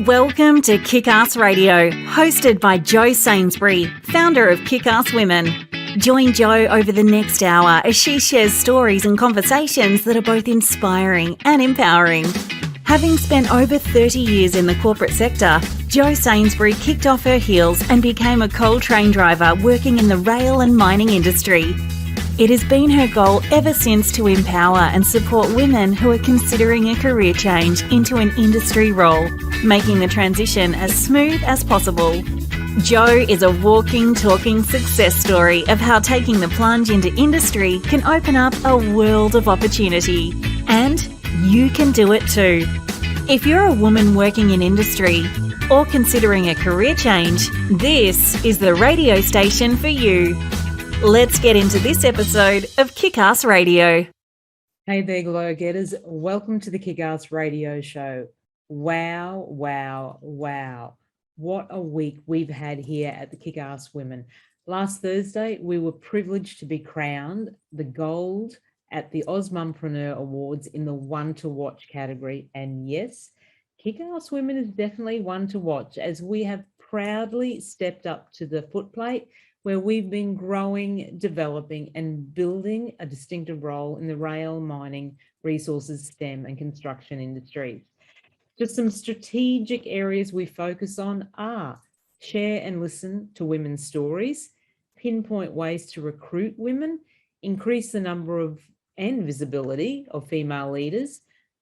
Welcome to Kickass Radio, hosted by Jo Sainsbury, founder of Kickass Women. Join Jo over the next hour as she shares stories and conversations that are both inspiring and empowering. Having spent over 30 years in the corporate sector, Jo Sainsbury kicked off her heels and became a coal train driver working in the rail and mining industry. It has been her goal ever since to empower and support women who are considering a career change into an industry role, making the transition as smooth as possible. Jo is a walking, talking success story of how taking the plunge into industry can open up a world of opportunity. And you can do it too. If you're a woman working in industry or considering a career change, this is the radio station for you. Let's get into this episode of Kickass Radio. Hey there, Glow Getters. Welcome to the Kickass Radio Show. Wow. What a week we've had here at the Kickass Women. Last Thursday, we were privileged to be crowned the gold at the Osmumpreneur Awards in the One to Watch category. And yes, Kickass Women is definitely one to watch as we have proudly stepped up to the footplate where we've been growing, developing and building a distinctive role in the rail, mining, resources, STEM and construction industries. Just some strategic areas we focus on are share and listen to women's stories, pinpoint ways to recruit women, increase the number of and visibility of female leaders,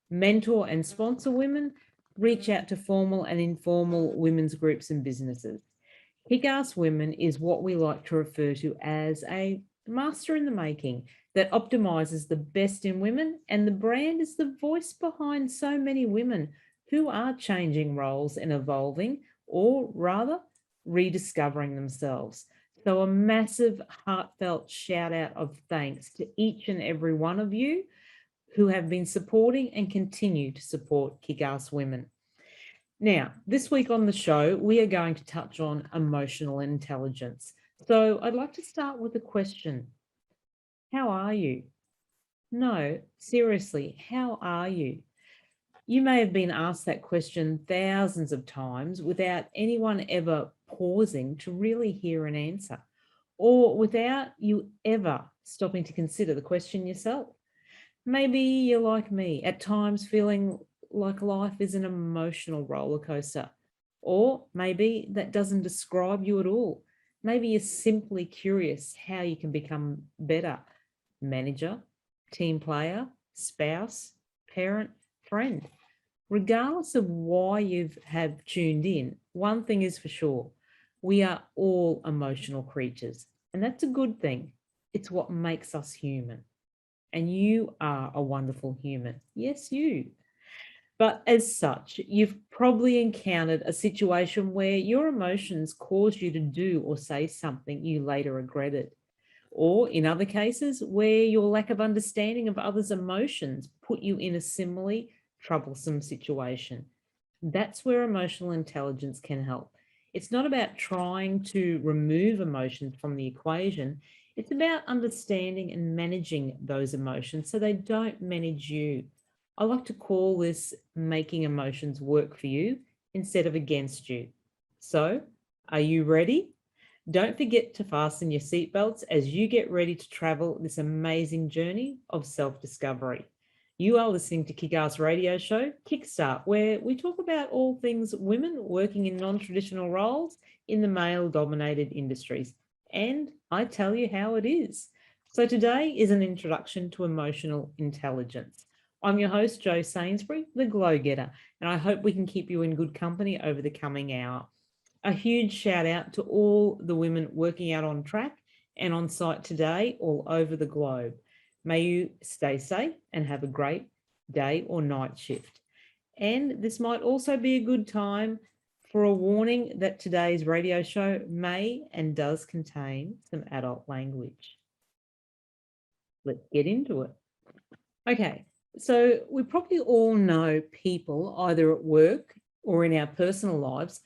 mentor and sponsor women, reach out to formal and informal women's groups and businesses. Kickass Women is what we like to refer to as a master in the making that optimizes the best in women, and the brand is the voice behind so many women who are changing roles and evolving, or rather rediscovering themselves. So a massive heartfelt shout out of thanks to each and every one of you who have been supporting and continue to support Kickass Women. Now, this week on the show, we are going to touch on emotional intelligence. So I'd like to start with a question. How are you? No, seriously, how are you? You may have been asked that question thousands of times without anyone ever pausing to really hear an answer, or without you ever stopping to consider the question yourself. Maybe you're like me, at times feeling like life is an emotional roller coaster, or maybe that doesn't describe you at all. Maybe you're simply curious how you can become better manager, team player, spouse, parent, friend. Regardless of why you have tuned in, one thing is for sure, we are all emotional creatures, and that's a good thing. It's what makes us human, and you are a wonderful human. Yes, you. But as such, you've probably encountered a situation where your emotions caused you to do or say something you later regretted. Or in other cases, where your lack of understanding of others' emotions put you in a similarly troublesome situation. That's where emotional intelligence can help. It's not about trying to remove emotions from the equation. It's about understanding and managing those emotions so they don't manage you. I like to call this making emotions work for you instead of against you. So, are you ready? Don't forget to fasten your seatbelts as you get ready to travel this amazing journey of self-discovery. You are listening to Kickass Radio Show, Kickstart, where we talk about all things women working in non-traditional roles in the male-dominated industries. And I tell you how it is. So today is an introduction to emotional intelligence. I'm your host, Jo Sainsbury, the Glow Getter, and I hope we can keep you in good company over the coming hour. A huge shout out to all the women working out on track and on site today all over the globe. May you stay safe and have a great day or night shift. And this might also be a good time for a warning that today's radio show may and does contain some adult language. Let's get into it. Okay. So we probably all know people either at work or in our personal lives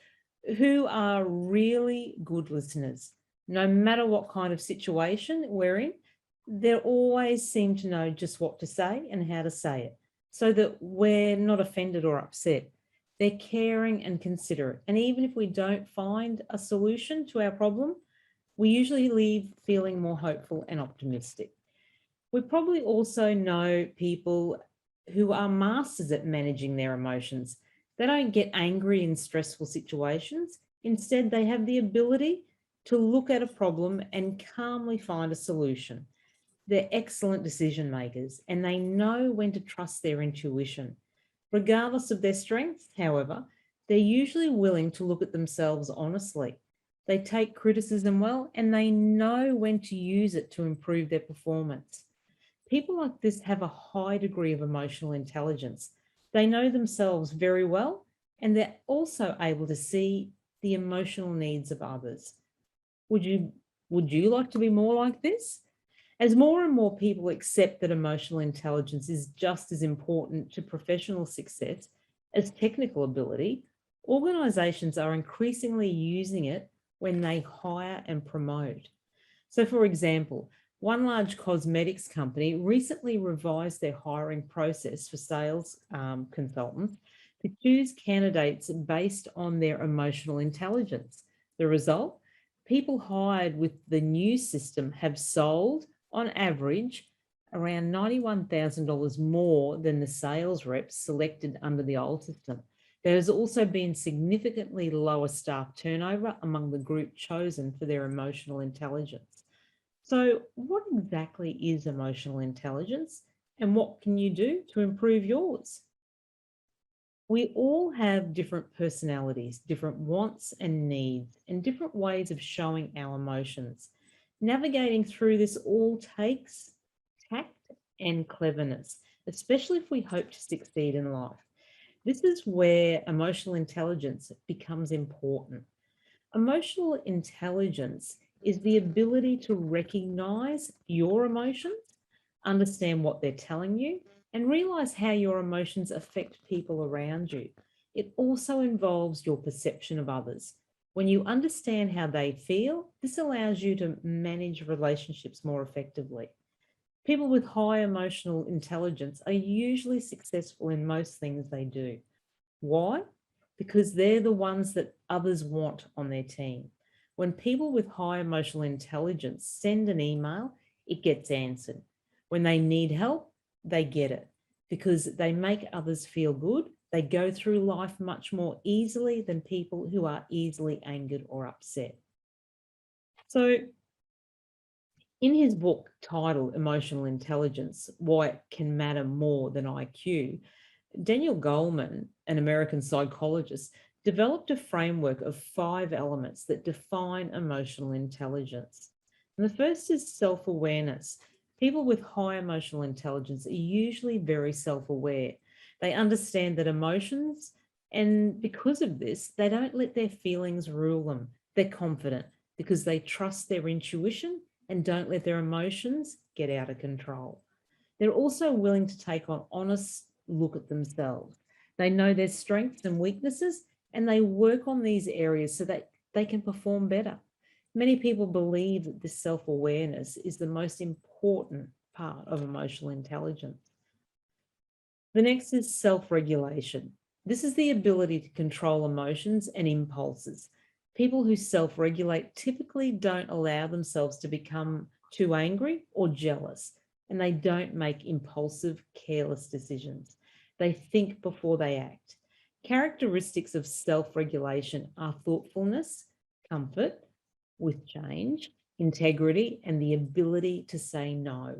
who are really good listeners. No matter what kind of situation we're in, they always seem to know just what to say and how to say it so that we're not offended or upset. They're caring and considerate. And even if we don't find a solution to our problem, we usually leave feeling more hopeful and optimistic. We probably also know people who are masters at managing their emotions. They don't get angry in stressful situations. Instead, they have the ability to look at a problem and calmly find a solution. They're excellent decision makers and they know when to trust their intuition. Regardless of their strengths, however, they're usually willing to look at themselves honestly. They take criticism well and they know when to use it to improve their performance. People like this have a high degree of emotional intelligence. They know themselves very well and they're also able to see the emotional needs of others. Would you like to be more like this? As more and more people accept that emotional intelligence is just as important to professional success as technical ability, organizations are increasingly using it when they hire and promote. So, for example, one large cosmetics company recently revised their hiring process for sales consultants to choose candidates based on their emotional intelligence. The result? People hired with the new system have sold, on average, around $91,000 more than the sales reps selected under the old system. There has also been significantly lower staff turnover among the group chosen for their emotional intelligence. So, what exactly is emotional intelligence and what can you do to improve yours? We all have different personalities, different wants and needs, and different ways of showing our emotions. Navigating through this all takes tact and cleverness, especially if we hope to succeed in life. This is where emotional intelligence becomes important. Emotional intelligence is the ability to recognize your emotions, understand what they're telling you, and realize how your emotions affect people around you. It also involves your perception of others. When you understand how they feel, this allows you to manage relationships more effectively. People with high emotional intelligence are usually successful in most things they do. Why? Because they're the ones that others want on their team. When people with high emotional intelligence send an email, it gets answered. When they need help, they get it because they make others feel good. They go through life much more easily than people who are easily angered or upset. So, in his book titled Emotional Intelligence, Why It Can Matter More Than IQ, Daniel Goleman, an American psychologist, developed a framework of 5 elements that define emotional intelligence. And the first is self-awareness. People with high emotional intelligence are usually very self-aware. They understand that emotions, and because of this, they don't let their feelings rule them. They're confident because they trust their intuition and don't let their emotions get out of control. They're also willing to take an honest look at themselves. They know their strengths and weaknesses, and they work on these areas so that they can perform better. Many people believe that this self-awareness is the most important part of emotional intelligence. The next is self-regulation. This is the ability to control emotions and impulses. People who self-regulate typically don't allow themselves to become too angry or jealous, and they don't make impulsive, careless decisions. They think before they act. Characteristics of self-regulation are thoughtfulness, comfort with change, integrity, and the ability to say no.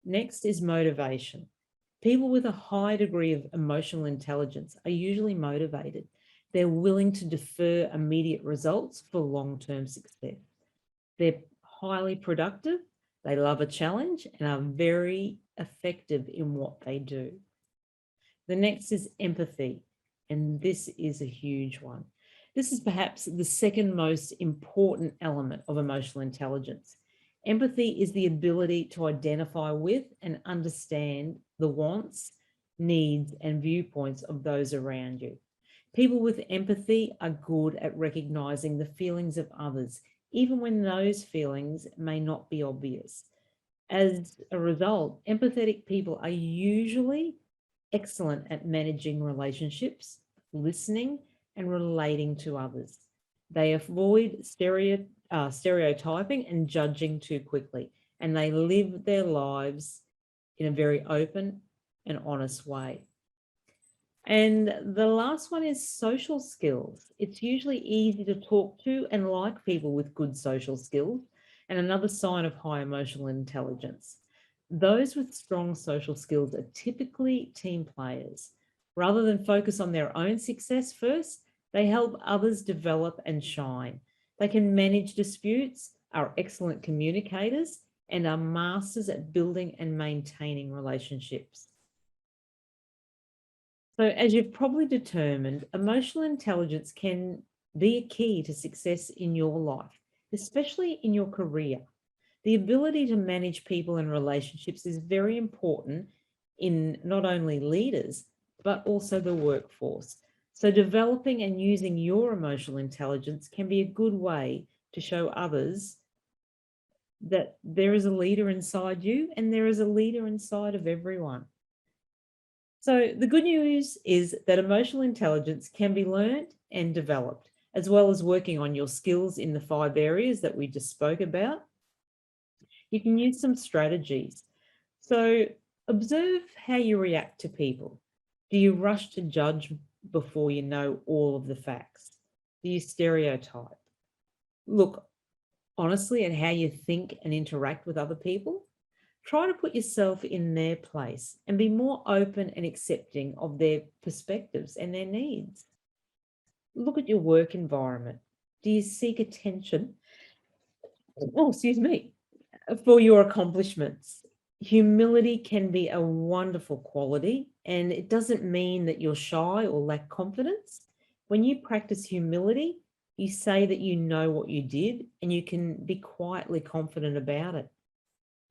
Next is motivation. People with a high degree of emotional intelligence are usually motivated. They're willing to defer immediate results for long-term success. They're highly productive, they love a challenge, and are very effective in what they do. The next is empathy, and this is a huge one. This is perhaps the second most important element of emotional intelligence. Empathy is the ability to identify with and understand the wants, needs, and viewpoints of those around you. People with empathy are good at recognizing the feelings of others, even when those feelings may not be obvious. As a result, empathetic people are usually excellent at managing relationships, listening, and relating to others. They avoid stereotyping and judging too quickly, and they live their lives in a very open and honest way. And the last one is social skills. It's usually easy to talk to and like people with good social skills, and another sign of high emotional intelligence. Those with strong social skills are typically team players. Rather than focus on their own success first, they help others develop and shine. They can manage disputes, are excellent communicators, and are masters at building and maintaining relationships. So, as you've probably determined, emotional intelligence can be a key to success in your life, especially in your career. The ability to manage people and relationships is very important in not only leaders, but also the workforce. So, developing and using your emotional intelligence can be a good way to show others that there is a leader inside you and there is a leader inside of everyone. So the good news is that emotional intelligence can be learned and developed, as well as working on your skills in the 5 areas that we just spoke about. You can use some strategies. So observe how you react to people. Do you rush to judge before you know all of the facts? Do you stereotype? Look honestly at how you think and interact with other people. Try to put yourself in their place and be more open and accepting of their perspectives and their needs. Look at your work environment. Do you seek attention? For your accomplishments. Humility can be a wonderful quality, and it doesn't mean that you're shy or lack confidence. When you practice humility, you say that you know what you did and you can be quietly confident about it.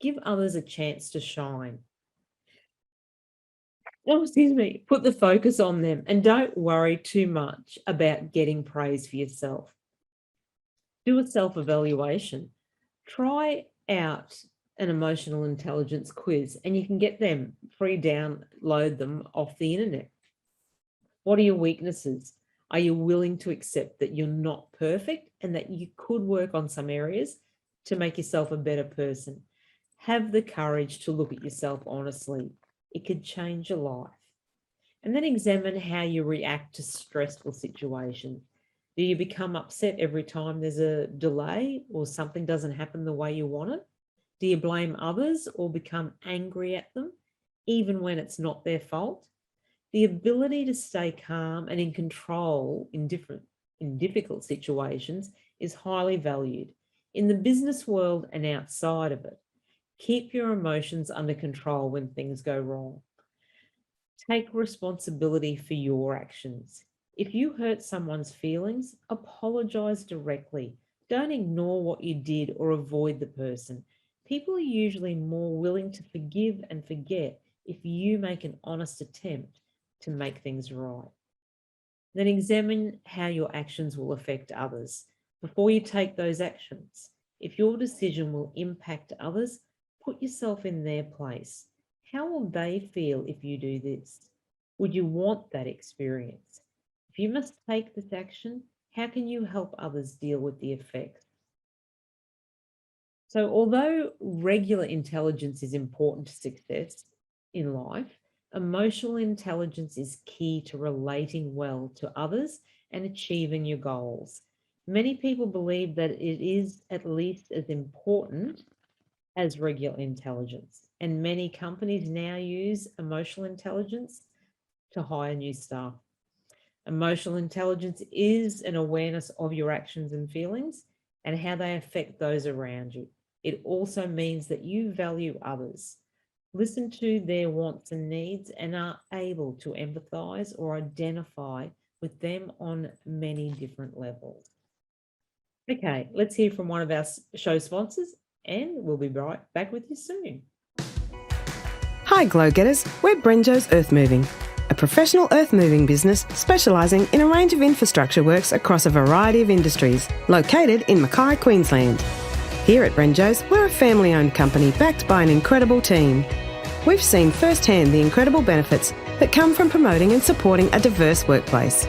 Give others a chance to shine. Put the focus on them and don't worry too much about getting praise for yourself. Do a self-evaluation. Try out an emotional intelligence quiz and you can get them free, download them off the internet. What are your weaknesses? Are you willing to accept that you're not perfect and that you could work on some areas to make yourself a better person? Have the courage to look at yourself honestly. It could change your life. And then examine how you react to stressful situations. Do you become upset every time there's a delay or something doesn't happen the way you want it? Do you blame others or become angry at them, even when it's not their fault? The ability to stay calm and in control in difficult situations is highly valued in the business world and outside of it. Keep your emotions under control when things go wrong. Take responsibility for your actions. If you hurt someone's feelings, apologize directly. Don't ignore what you did or avoid the person. People are usually more willing to forgive and forget if you make an honest attempt to make things right. Then examine how your actions will affect others before you take those actions. If your decision will impact others, put yourself in their place. How will they feel if you do this? Would you want that experience? If you must take this action, how can you help others deal with the effects? So although regular intelligence is important to success in life, emotional intelligence is key to relating well to others and achieving your goals. Many people believe that it is at least as important as regular intelligence, and many companies now use emotional intelligence to hire new staff. Emotional intelligence is an awareness of your actions and feelings and how they affect those around you. It also means that you value others, listen to their wants and needs, and are able to empathize or identify with them on many different levels. Okay, let's hear from one of our show sponsors, and we'll be right back with you soon. Hi Glow Getters, we're Brenjo's Earth Moving, a professional earth moving business specialising in a range of infrastructure works across a variety of industries, located in Mackay, Queensland. Here at Brenjo's, we're a family-owned company backed by an incredible team. We've seen firsthand the incredible benefits that come from promoting and supporting a diverse workplace.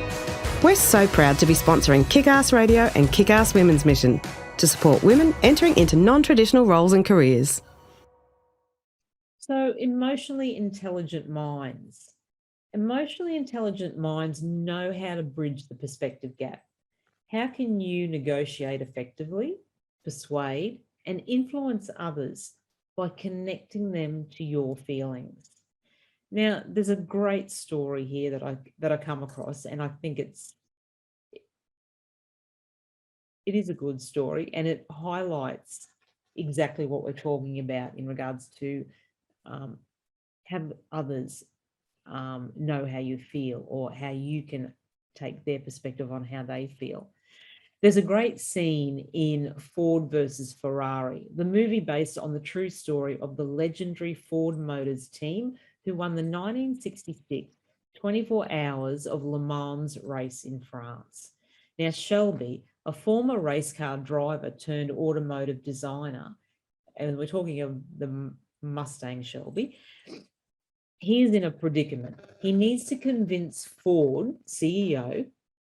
We're so proud to be sponsoring Kickass Radio and Kickass Women's Mission to support women entering into non-traditional roles and careers. So, emotionally intelligent minds. Emotionally intelligent minds know how to bridge the perspective gap. How can you negotiate effectively, persuade, and influence others by connecting them to your feelings? Now, there's a great story here that I come across, and I think it is a good story, and it highlights exactly what we're talking about in regards to have others know how you feel, or how you can take their perspective on how they feel. There's a great scene in Ford versus Ferrari, the movie based on the true story of the legendary Ford Motors team who won the 1966 24 Hours of Le Mans race in France. Now, Shelby, a former race car driver turned automotive designer, and we're talking of the Mustang Shelby, he is in a predicament. He needs to convince Ford CEO,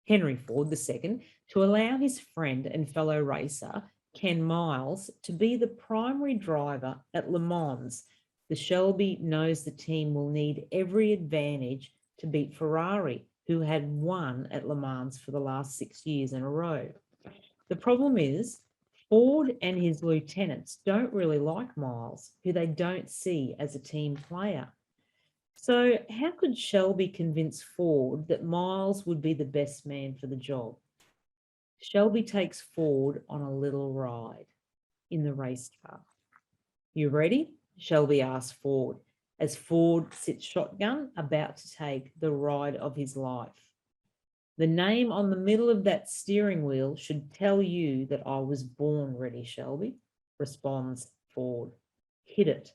Henry Ford II, to allow his friend and fellow racer, Ken Miles, to be the primary driver at Le Mans. The Shelby knows the team will need every advantage to beat Ferrari, who had won at Le Mans for the last 6 years in a row. The problem is, Ford and his lieutenants don't really like Miles, who they don't see as a team player. So how could Shelby convince Ford that Miles would be the best man for the job? Shelby takes Ford on a little ride in the race car. You ready? Shelby asks Ford, as Ford sits shotgun about to take the ride of his life. The name on the middle of that steering wheel should tell you that I was born ready, Shelby, responds Ford. Hit it.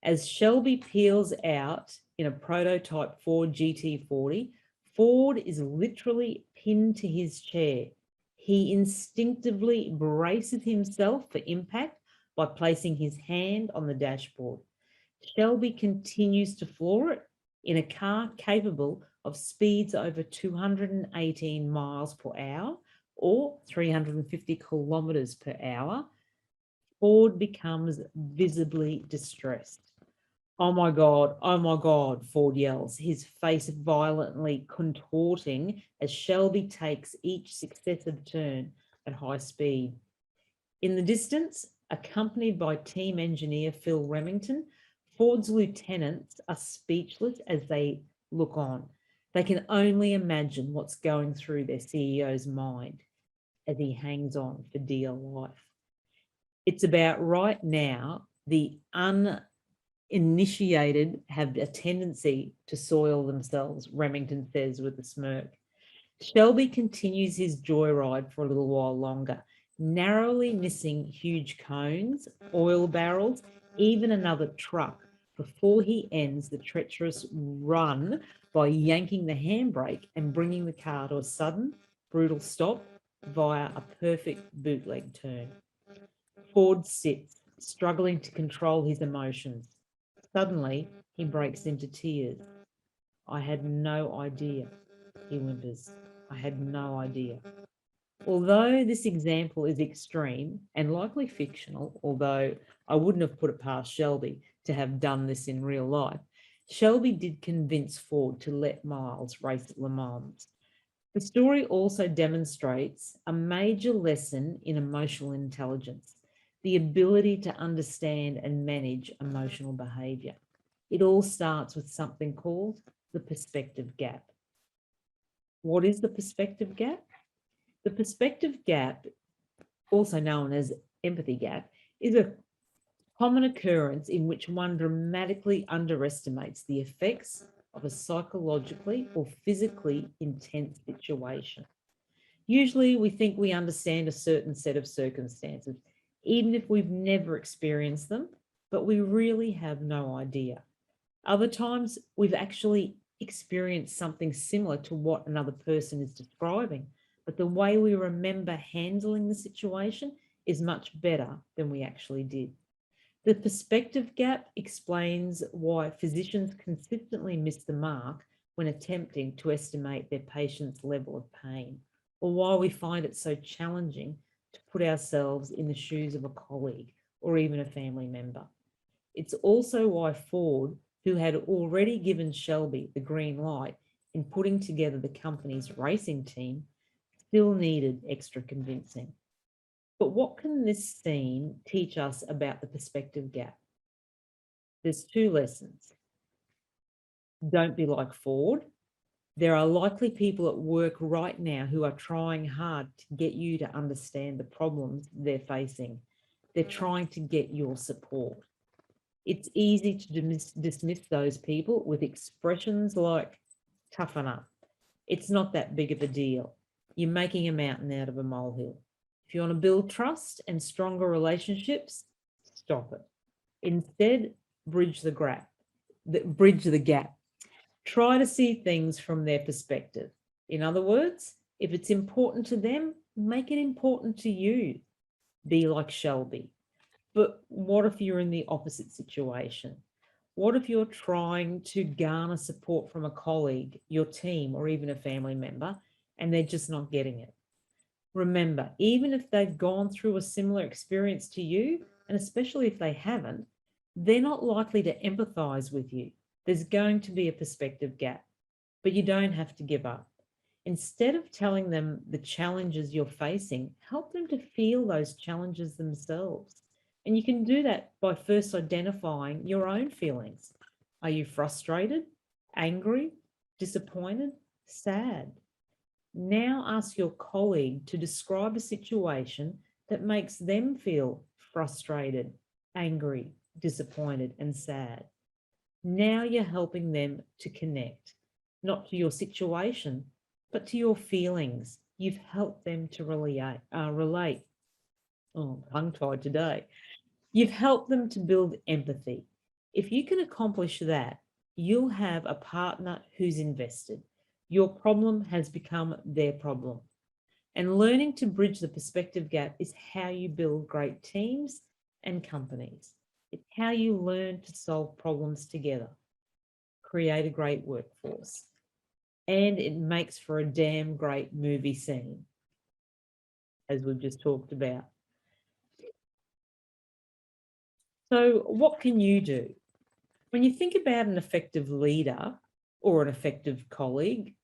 As Shelby peels out in a prototype Ford GT40, Ford is literally pinned to his chair. He instinctively braces himself for impact by placing his hand on the dashboard. Shelby continues to floor it in a car capable of speeds over 218 miles per hour or 350 kilometers per hour. Ford becomes visibly distressed. Oh my God, Ford yells, his face violently contorting as Shelby takes each successive turn at high speed. In the distance, accompanied by team engineer Phil Remington, Ford's lieutenants are speechless as they look on. They can only imagine what's going through their CEO's mind as he hangs on for dear life. It's about right now, the uninitiated have a tendency to soil themselves, Remington says with a smirk. Shelby continues his joyride for a little while longer, narrowly missing huge cones, oil barrels, even another truck, before he ends the treacherous run by yanking the handbrake and bringing the car to a sudden, brutal stop via a perfect bootleg turn. Ford sits, struggling to control his emotions. Suddenly, he breaks into tears. I had no idea, he whimpers. I had no idea. Although this example is extreme and likely fictional, although I wouldn't have put it past Shelby to have done this in real life, Shelby did convince Ford to let Miles race at Le Mans. The story also demonstrates a major lesson in emotional intelligence, the ability to understand and manage emotional behaviour. It all starts with something called the perspective gap. What is the perspective gap? The perspective gap, also known as empathy gap, is a common occurrence in which one dramatically underestimates the effects of a psychologically or physically intense situation. Usually we think we understand a certain set of circumstances, even if we've never experienced them, but we really have no idea. Other times we've actually experienced something similar to what another person is describing, but the way we remember handling the situation is much better than we actually did. The perspective gap explains why physicians consistently miss the mark when attempting to estimate their patient's level of pain, or why we find it so challenging to put ourselves in the shoes of a colleague or even a family member. It's also why Ford, who had already given Shelby the green light in putting together the company's racing team, still needed extra convincing. But what can this scene teach us about the perspective gap? There's two lessons. Don't be like Ford. There are likely people at work right now who are trying hard to get you to understand the problems they're facing. They're trying to get your support. It's easy to dismiss those people with expressions like, toughen up. It's not that big of a deal. You're making a mountain out of a molehill. If you want to build trust and stronger relationships, stop it. Instead, bridge the gap. Try to see things from their perspective. In other words, if it's important to them, make it important to you. Be like Shelby. But what if you're in the opposite situation? What if you're trying to garner support from a colleague, your team, or even a family member, and they're just not getting it? Remember, even if they've gone through a similar experience to you, and especially if they haven't, they're not likely to empathize with you. There's going to be a perspective gap, but you don't have to give up. Instead of telling them the challenges you're facing, help them to feel those challenges themselves. And you can do that by first identifying your own feelings. Are you frustrated, angry, disappointed, sad? Now ask your colleague to describe a situation that makes them feel frustrated, angry, disappointed, and sad. Now you're helping them to connect, not to your situation, but to your feelings. You've helped them to relate. Oh, tongue-tied today. You've helped them to build empathy. If you can accomplish that, you'll have a partner who's invested. Your problem has become their problem. And learning to bridge the perspective gap is how you build great teams and companies. It's how you learn to solve problems together, create a great workforce, and it makes for a damn great movie scene, as we've just talked about. So what can you do? When you think about an effective leader or an effective colleague,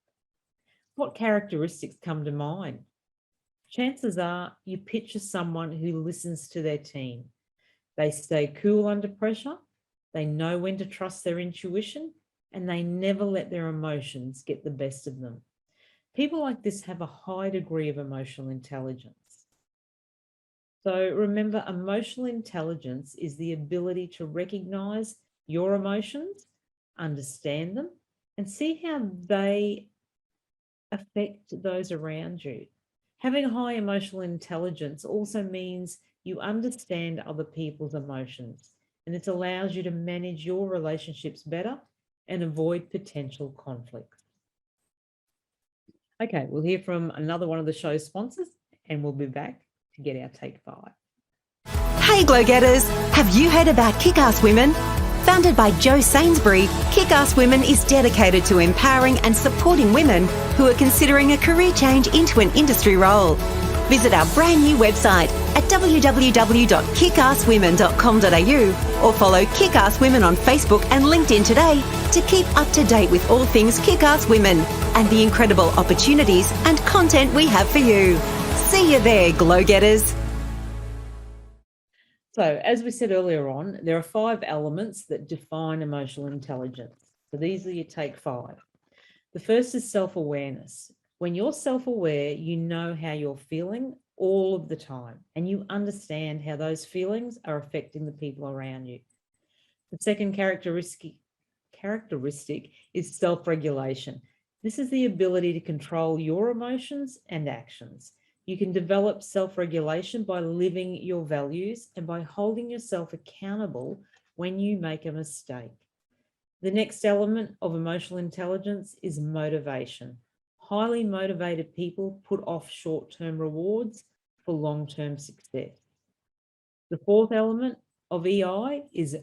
what characteristics come to mind? Chances are you picture someone who listens to their team. They stay cool under pressure, they know when to trust their intuition, and they never let their emotions get the best of them. People like this have a high degree of emotional intelligence. So remember, emotional intelligence is the ability to recognize your emotions, understand them, and see how they affect those around you. Having high emotional intelligence also means you understand other people's emotions, and it allows you to manage your relationships better and avoid potential conflicts. Okay, we'll hear from another one of the show's sponsors, and we'll be back to get our take 5. Hey Glow Getters, have you heard about Kickass Women? Founded by Jo Sainsbury, Kickass Women is dedicated to empowering and supporting women who are considering a career change into an industry role. Visit our brand new website at www.kickasswomen.com.au or follow Kickass Women on Facebook and LinkedIn today to keep up to date with all things Kickass Women and the incredible opportunities and content we have for you. See you there, Glow Getters. So as we said earlier on, there are 5 elements that define emotional intelligence. So these are your take 5. The first is self-awareness. When you're self-aware, you know how you're feeling all of the time, and you understand how those feelings are affecting the people around you. The second characteristic is self-regulation. This is the ability to control your emotions and actions. You can develop self-regulation by living your values and by holding yourself accountable when you make a mistake. The next element of emotional intelligence is motivation. Highly motivated people put off short-term rewards for long-term success. The fourth element of EI is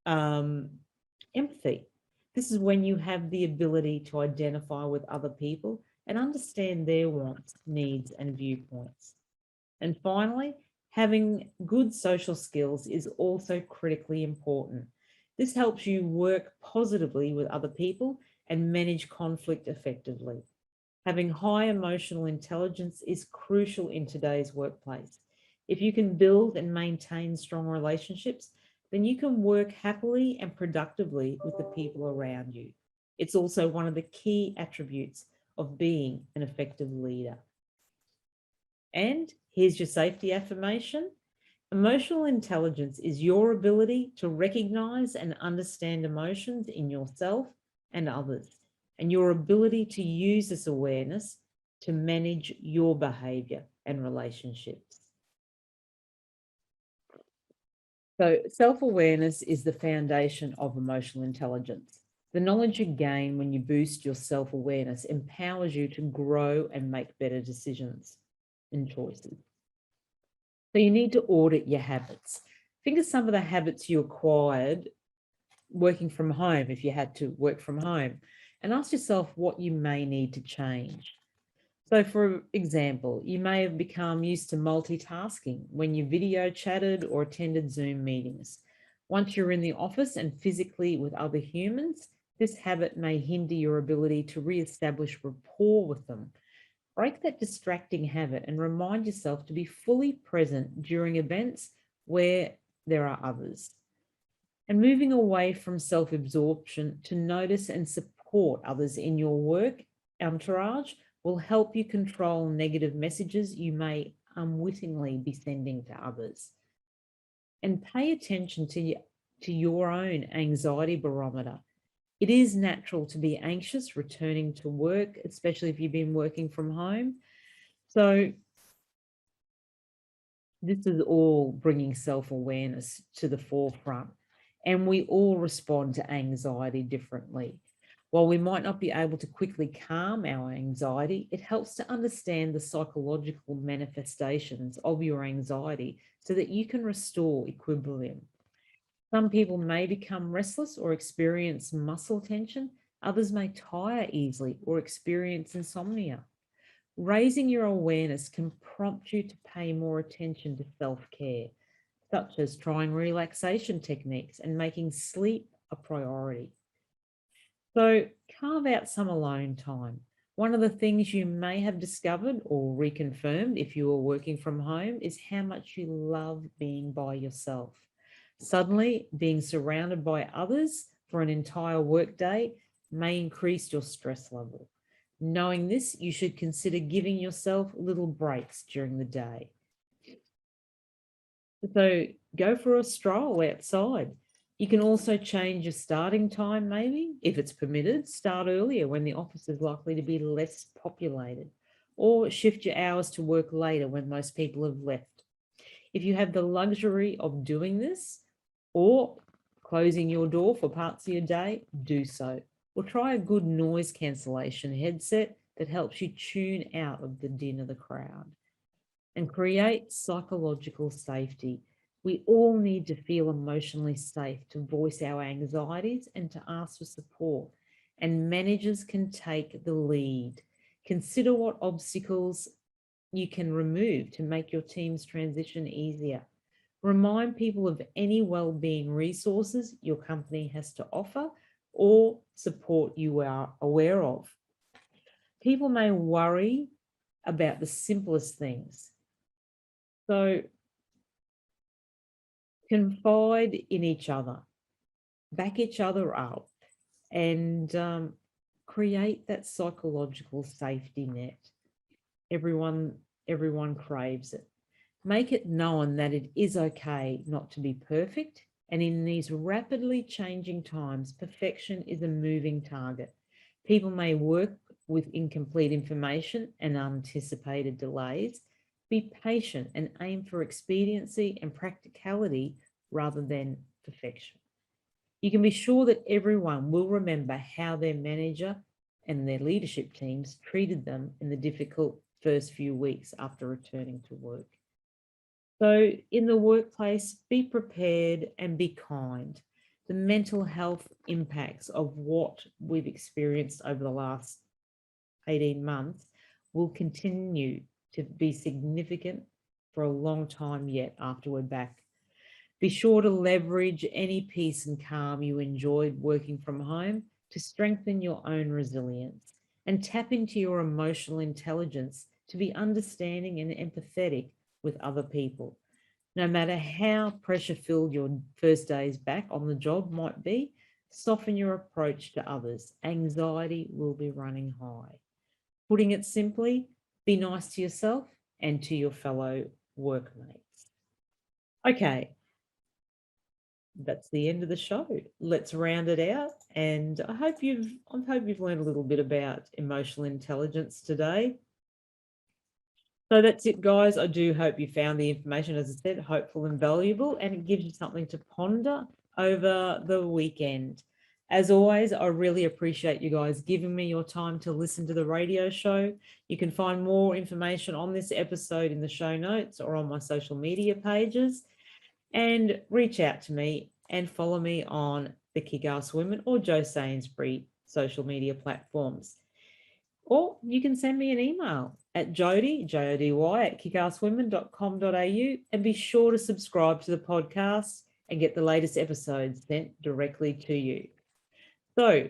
empathy. This is when you have the ability to identify with other people and understand their wants, needs, and viewpoints. And finally, having good social skills is also critically important. This helps you work positively with other people and manage conflict effectively. Having high emotional intelligence is crucial in today's workplace. If you can build and maintain strong relationships, then you can work happily and productively with the people around you. It's also one of the key attributes of being an effective leader. And here's your safety affirmation. Emotional intelligence is your ability to recognize and understand emotions in yourself and others, and your ability to use this awareness to manage your behavior and relationships. So self-awareness is the foundation of emotional intelligence. The knowledge you gain when you boost your self-awareness empowers you to grow and make better decisions and choices. So you need to audit your habits. Think of some of the habits you acquired working from home, if you had to work from home, and ask yourself what you may need to change. So for example, you may have become used to multitasking when you video chatted or attended Zoom meetings. Once you're in the office and physically with other humans, this habit may hinder your ability to re-establish rapport with them. Break that distracting habit and remind yourself to be fully present during events where there are others. And moving away from self-absorption to notice and support others in your work entourage will help you control negative messages you may unwittingly be sending to others. And pay attention to your own anxiety barometer. It is natural to be anxious returning to work, especially if you've been working from home. So this is all bringing self-awareness to the forefront. And we all respond to anxiety differently. While we might not be able to quickly calm our anxiety, it helps to understand the psychological manifestations of your anxiety so that you can restore equilibrium. Some people may become restless or experience muscle tension. Others may tire easily or experience insomnia. Raising your awareness can prompt you to pay more attention to self-care, such as trying relaxation techniques and making sleep a priority. So carve out some alone time. One of the things you may have discovered or reconfirmed if you are working from home is how much you love being by yourself. Suddenly, being surrounded by others for an entire workday may increase your stress level. Knowing this, you should consider giving yourself little breaks during the day. So go for a stroll outside. You can also change your starting time, maybe, if it's permitted. Start earlier when the office is likely to be less populated, or shift your hours to work later when most people have left. If you have the luxury of doing this, or closing your door for parts of your day, do so. Or try a good noise cancellation headset that helps you tune out of the din of the crowd. And create psychological safety. We all need to feel emotionally safe to voice our anxieties and to ask for support. And managers can take the lead. Consider what obstacles you can remove to make your team's transition easier. Remind people of any well-being resources your company has to offer or support you are aware of. People may worry about the simplest things. So confide in each other, back each other up, and create that psychological safety net. Everyone craves it. Make it known that it is okay not to be perfect. And in these rapidly changing times, perfection is a moving target. People may work with incomplete information and unanticipated delays. Be patient and aim for expediency and practicality rather than perfection. You can be sure that everyone will remember how their manager and their leadership teams treated them in the difficult first few weeks after returning to work. So in the workplace, be prepared and be kind. The mental health impacts of what we've experienced over the last 18 months will continue to be significant for a long time yet after we're back. Be sure to leverage any peace and calm you enjoyed working from home to strengthen your own resilience, and tap into your emotional intelligence to be understanding and empathetic with other people. No matter how pressure-filled your first days back on the job might be, soften your approach to others. Anxiety will be running high. Putting it simply, be nice to yourself and to your fellow workmates. Okay, that's the end of the show. Let's round it out. And I hope you've learned a little bit about emotional intelligence today. So that's it, guys. I do hope you found the information, as I said, hopeful and valuable, and it gives you something to ponder over the weekend. As always, I really appreciate you guys giving me your time to listen to the radio show. You can find more information on this episode in the show notes or on my social media pages, and reach out to me and follow me on the Kickass Women or Joe Sainsbury social media platforms. Or you can send me an email at Jody, Jody, at kickasswomen.com.au, and be sure to subscribe to the podcast and get the latest episodes sent directly to you. So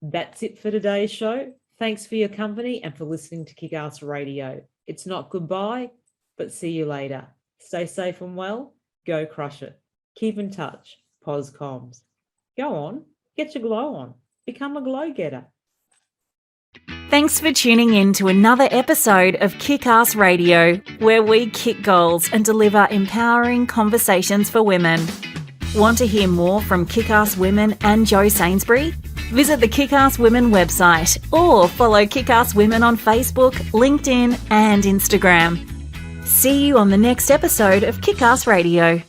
that's it for today's show. Thanks for your company and for listening to Kickass Radio. It's not goodbye, but see you later. Stay safe and well. Go crush it. Keep in touch. Poscoms. Go on. Get your glow on. Become a glow getter. Thanks for tuning in to another episode of Kickass Radio, where we kick goals and deliver empowering conversations for women. Want to hear more from Kickass Women and Joe Sainsbury? Visit the Kickass Women website or follow Kickass Women on Facebook, LinkedIn, and Instagram. See you on the next episode of Kickass Radio.